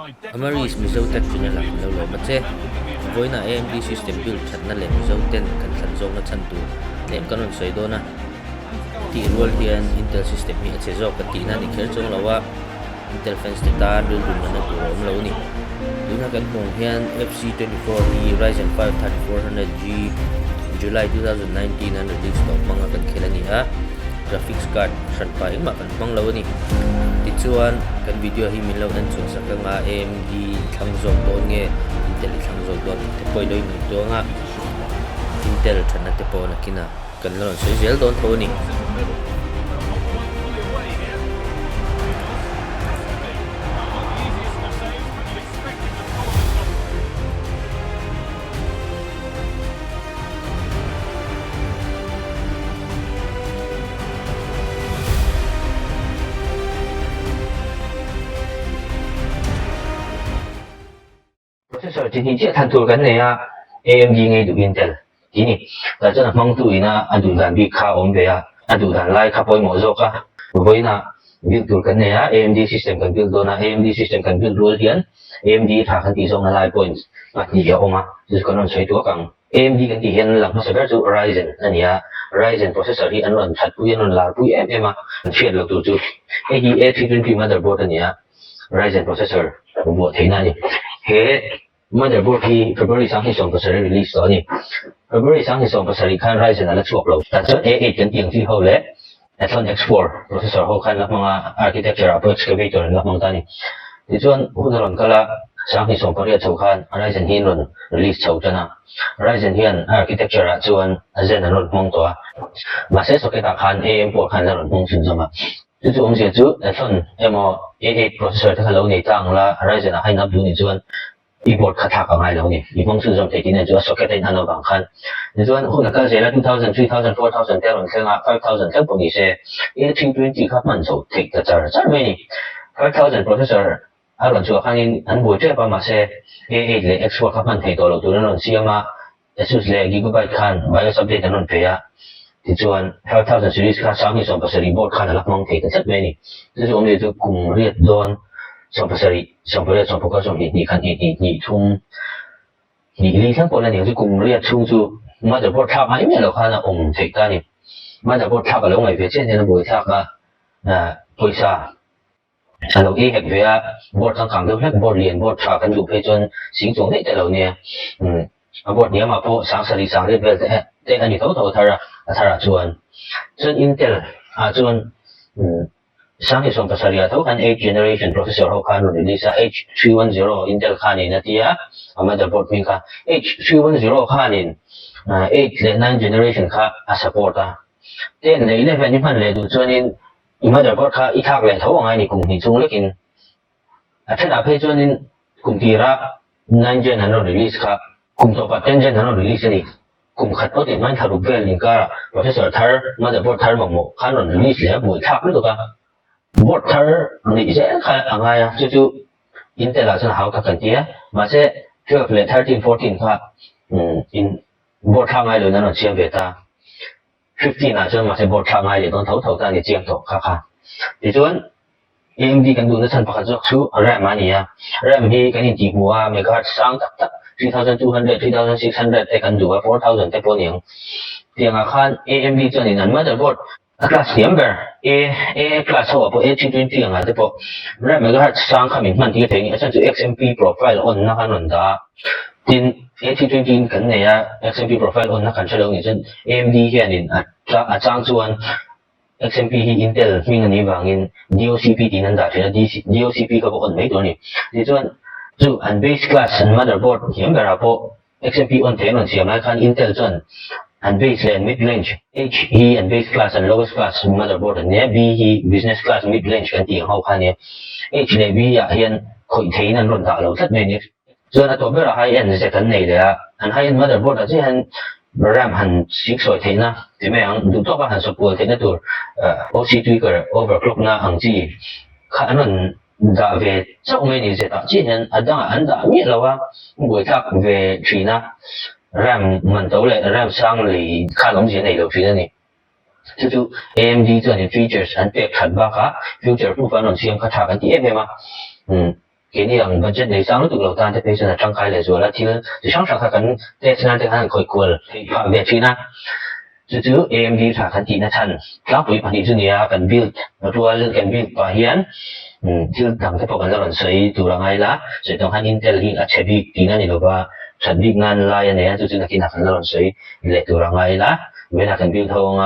Amaris mizo tek junior la lo lo ma che voina AMD system build that na le mizo ten kan than zong na chan tu lem kanon sei do na ti rol hian Intel system hi che zo ka ti na ni kher chong lawa Intel fans te ta build dun na tu rom lo ni duna kan mong hian FC24 Ryzen 5 3400G July 2019 and release to mga kan khelani ha graphics card san pa ma kan bang lo ni tichuan kan video hi min lo dan chung sa ka nga AMD thang zong don nge Intel thang zong don te poi loi ni to nga Intel thana te po na kina kan lo sei zel don tho ni processor thì chỉ thành tựu cái này à AMD ngay từ Intel thì nè là cho nên mong tụi na anh tụi đàn bị khá ổn về à anh tụi đàn lại khá bồi mỏ dọc à với na build tụi cái này à AMD system cần build đó na AMD system cần build luôn hiện AMD thả khăn tí dòng là lại points mà thì giờ ông à chỉ có nói chuyện càng AMD cần tí hiện là nó sẽ có Ryzen anh à Ryzen processor thì anh luôn thật vui anh là vui em à phiền được tụi chú A320 motherboard anh à Ryzen processor bộ thế này he motherboard hi February sang hi song pasari release đó ni February sang hi song pasari khan Ryzen ala chuak lo ta chon A8 kan tiang fi ho le Athlon X4 processor ho khan lak mga architecture apo excavator lak mang ta ni ti chon hunaron kala sang hi song paria chau khan Ryzen hi ron release chau chana Ryzen hian architecture a chuan Zen anon mong to ma se socket a khan AM4 khan la ron mong sin zama ti chu ong se chu Athlon emo A8 processor ta lo nei tang la Ryzen a hai nap du ni chuan keyboard khatha ka ngai lo ni ibang su jom theitin chu socket in ano bang khan ni chuan huna ka zela 2000 3000 4000 te ron thenga 5000 te poni se A320 kha man so thek ta char me ni 5000 processor a ron chu khanin an boi tre pa ma se A8 le X4 kha man thei to lo tu ron siama Asus le gigabyte khan BIOS update anon pe ya ti chuan 5000 series kha sang hi som pasari board khan alak mong thei ta chat me ni chu om le chu kum riat don som pasari som pore som poka som ni khan ni thum ni li sang pon ni chu kum riat chung chu motherboard thak ai me lo khana om thei ta ni motherboard thak lo ngai ve chen ne boi thak ka poisa alo e hek ve a board sang kang de board lien board thak kan du pe chon sing chong nei te lo ne board ni ma po sang sari sang re vel te ani tho thara chuan Intel a chuan sang hi som pasari a tho kan 8th generation processor ho khan release a H310 Intel khan in atia motherboard min kha H310 khan in 8 le 9 generation kha a support a 10 le 11 ni phan le du chuan in motherboard kha i thak le tho ngai ni kum ni chung lekin a thena phe chuan in kum tira 9 gen an release kha kum to pa 10 gen an release ni kum khat o ti man tharu vel ni ka processor thar motherboard thar mo khan release le boi thak lu ka board thar ni se kha angaya chu Intel a chon hau ka kan tia ma se 12 le 13 14 kha in board thang ai lo na no chiam ve ta 15 a chon ma se board thang ai le don thau ta ni chiam to kha ti chuan AMD kan du na chan pakhat jok chu RAM ania RAM hi kan in ti huwa megahertz sang tak 3200 3600 te kan du 4000 te poniang tianga khan AMD chon in an motherboard class number A class ho po A320 ang ate po RAM megahertz sang kami man ti thei ni asan chu XMP profile on na kanon da tin A320 kan ne ya XMP profile on na kan chalo ni chen AMD hian in a chang chuan XMP hi Intel ming ani wangin DOCP tinan da thena DOCP ka bo on mai to ni ti chuan chu an base class an motherboard hiam gara po XMP on thenon siam lai khan Intel chuan and base and mid range H he and base class and lowest class motherboard and B he business class mid range kan ti hau khan ne H le B ya hian khoi thein an ron da lo that me ni so na to bera high end se kan nei da an high end motherboard a chen RAM han 6 soi theina ti me ang du to ba han support theina tur OC trigger overclock na ang chi kha anon da ve chau me ni se ta chi hian adang an da mi lawa boi thak ve thina RAM mình tấu lại RAM sang lì khá lắm gì này đầu tiên này chu AMD cho nên features an pek khat ba ka future proof an on siam kha tha kan ti em mà 给你让budget này sang lúc tụi tan thì bây giờ là trang khai lại rồi là thì sáng sáng khăn test nan thì hắn khỏi quên và về phía na chứ AMD thả khăn tí na thành các buổi bản địa này cần build nó rồi cần build và hiện chứ đằng cái phần là sấy tụi rằng ai lá sẽ trong hắn Intel thì chế bị tí na này và chuẩn bị ngăn lại này chứ là khi nào phần là sấy để tụi rằng ai lá với là cần build thông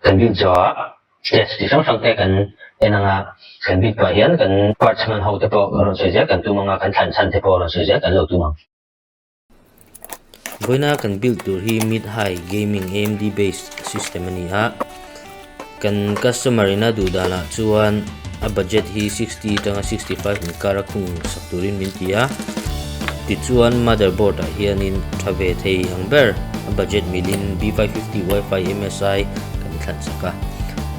cần build cho test thì sáng sáng test cần biết và hiện cần parts man hậu tập rồi sử dụng cần tu mang cần thành thành tập rồi sử dụng cần lâu tu mang với na cần build to hi mid high gaming AMD based system ani ha cần customer ina du dana chuan a budget hi 60 tanga 65 ni kara khung sakturin min tia ti chuan motherboard a hianin thave thei angber a budget milin B550 Wi-Fi MSI kan thlan saka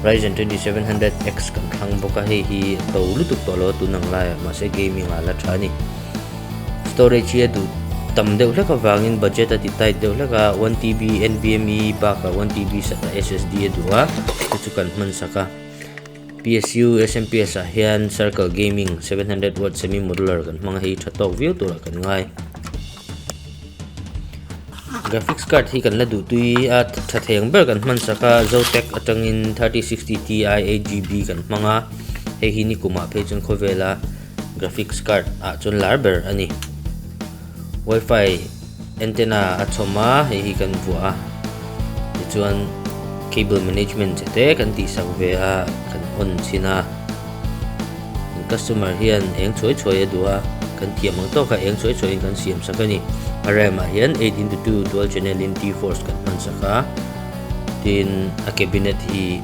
Ryzen 2700X kan thang boka hi to lutuk to lo tu nang lai ma se gaming ala thani storage hi du tam deuh hleka wangin budget ati tight deuh hleka 1TB NVMe ba ka 1TB sa SSD duwa chu kan man saka PSU SMPS a hian Circle Gaming 700W semi modular kan mang hi thatok view tur kan ngai graphics card hi kan la du tui a thatheng ber kan man saka Zotac atangin 3060 Ti 8GB kan manga he hi ni kuma phe chun khovela graphics card a chun larber ani Wi-Fi antenna achoma he hi kan vua ti chuan cable management te kan ti sakve a kan on china customer hian eng choi choi adua kan thiamang to kha eng choi choi kan siam sakani RAM a hian 8x2 dual channel in T-Force kan man saka tin a cabinet hi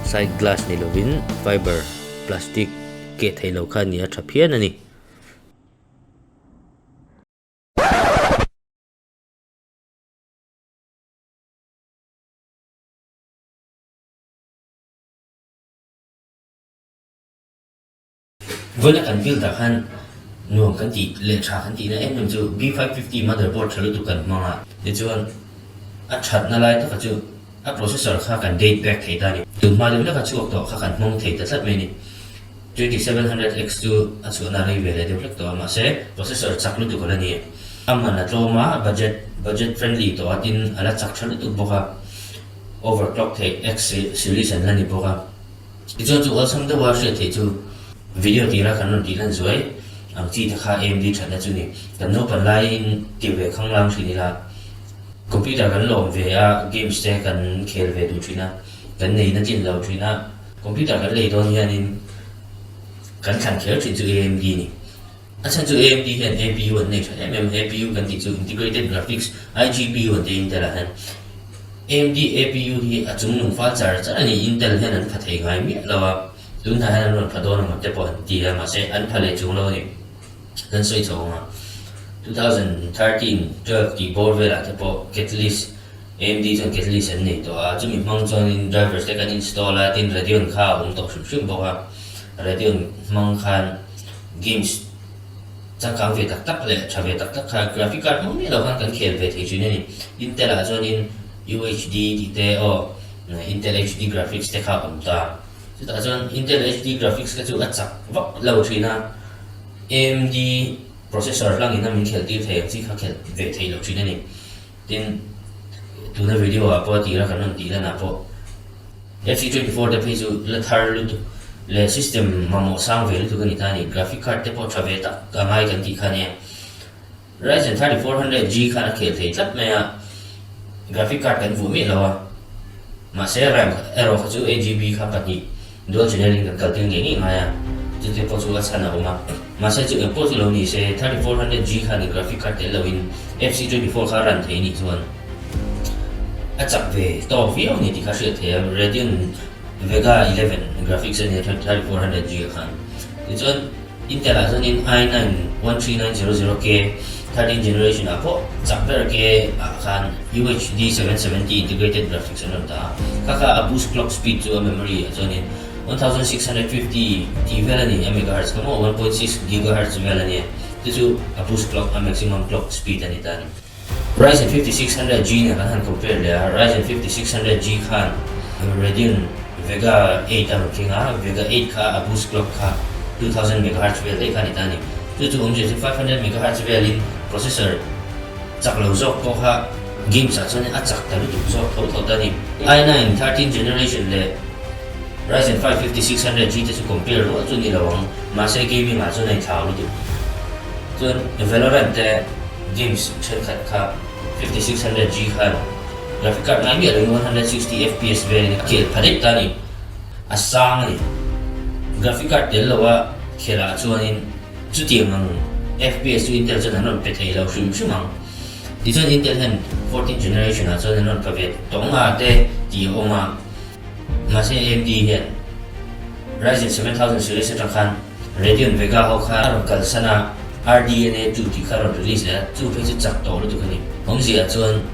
side glass ni lovin fiber plastic ke thailo khan ni a thaphian ani với lại cần build khan nuông kan ti le tha kan ti na em chu B550 motherboard thalo tu kan manga de chuan a that na lai ta chu a processor kha kan date back thei ta ni tu ma le ka chu to kha kan mong thei ta sat me ni 2700X chu a chu na rei ve le de flek to ma se processor chaklu tu ko ni amma na to ma budget friendly to atin ala chak thalo tu boka overclock thei X series an la ni boka chu also the wa she thei chu video tira kan ti lan zoi ang chi kha AMD thana chu ni kan no pan line ti ve khang lam thini la computer kan lom ve a games te kan khel ve du thina kan nei na chin lo thina computer kan le don hianin kan khan khel thin chu AMD ni achan chu AMD hian APU an nei thana APU kan ti chu integrated graphics IGPU an te Intel han AMD APU hi achung nung fa char ani Intel hian an phathei ngai mi lawa tun tha han ron phadon ma te po ti la ma se an phale chung lo ni dan soi chonga 2013 12 ki board vela te po catalyst AMD chon catalyst an nei to a chumi mang chon in drivers te kan install a tin Radeon kha to shum boka Radeon mang khan games chang kang ve tak le chave tak kha graphic card mong ni lo kan khel ve thei chu ni Intel a chon in UHD ti te o Intel HD graphics te kha ta ta chon Intel HD graphics ka chu achak vak lo thina AMD processor lang ina min khel tir thei chi kha khel ve thei lo thina ni tin tuna video a po tira kan ti la na po FC24 de page la thar lu le system mamo sang ve lu tu kan ta ni graphic card te po thave ta ka ngai kan ti khane Ryzen 3400G khana khel thei tlat me a graphic card kan vu mi lo ma se RAM ero kha chu 8GB kha ka ni dual channel in ka ting ngi ngaya chu te po chu a chana ma se chu po chu lo ni se 3400G kha ni graphic card te lo in FC24 kha ran thei ni chuan a chak ve to vi ni ti kha she the Radeon Vega 11 graphics ni 3400G khan ti chuan Intel a chuan in i9 13900K 13th generation apo chak ver ke khan UHD 770 integrated graphics an ta kaka a boost clock speed to a memory a chuan in 1650 T value ni megahertz kamo 1.6 gigahertz value ni chu a boost clock a maximum clock speed ani ta ni Ryzen 5600G na kan compare le Ryzen 5600G khan Radeon Vega 8 am kinga Vega 8 kha a boost clock kha 2000 MHz vel te khani tani chu chu om je 500 MHz vel in processor chak lo zok ko kha game sa chone a chak ta lu zok tho tho tani i9 13th generation le Ryzen 5 5600G te chu compare ro chu ni lawang ma se gaming ma chu nei thau lu chuan Valorant te games chen khat kha 5600G khan graphic card ngai mi lo 160 FPS vel ke phadik tani asang ni graphic card tel lawa khela chuanin chu tiang FPS chu Intel chen hanon pe thei lo shum shumang ti chuan Intel han 14th generation a chuan hanon pa ve tonga te ti oma ma se AMD hian Ryzen 7000 series atangkhan Radeon Vega ho kha aron kal sana RDNA 2 ti kharon release la chu pe chu chak to lu kani hongzi a chuan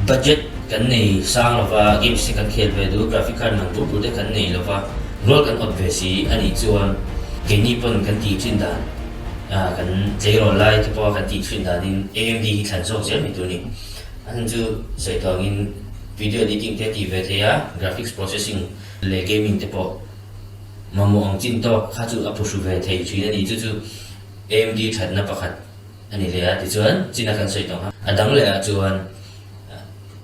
budget kan nei sang lova game se kan khel ve du graphic card man pu de kan nei lova roll kan op ve si ani chuan ke ni pon kan ti chin dan kan zero lai te po kan ti chin dan in AMD hi than so zel mi tu ni an chu sei thong in video editing te ti ve the ya graphics processing le gaming te po mamu ang chin to kha chu apu shu ve thei chi ani chu chu AMD that na pakhat ani le a ti chuan china kan sei thong adang le a chuan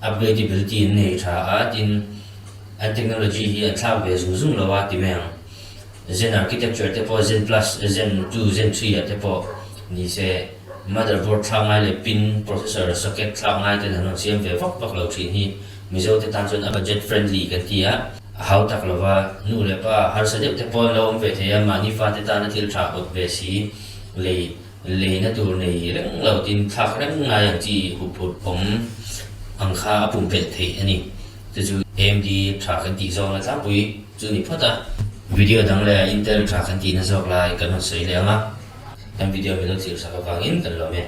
upgradability nei tha a tin an technology hi an thla ve zum lawa ti meng Zen architecture te po Zen plus Zen 2 Zen 3 te po ni se motherboard thangai le pin processor socket thangai te nanon siam ve vak vak lo thin hi mizo te tan chon a budget friendly kan tia how tak lova nu le pa har sa te po lo om ve the ya mani fa te tan thil tha ot ve si le na tur nei reng lo tin thak reng ngai ang chi hu phut om ang kha apum pe the ani chu AMD tha kan ti zong la tlang pui chu ni phota video dang le Intel tha kan ti na zok lai kan sei le anga kan video me lo thir sa ka wangin kan lo me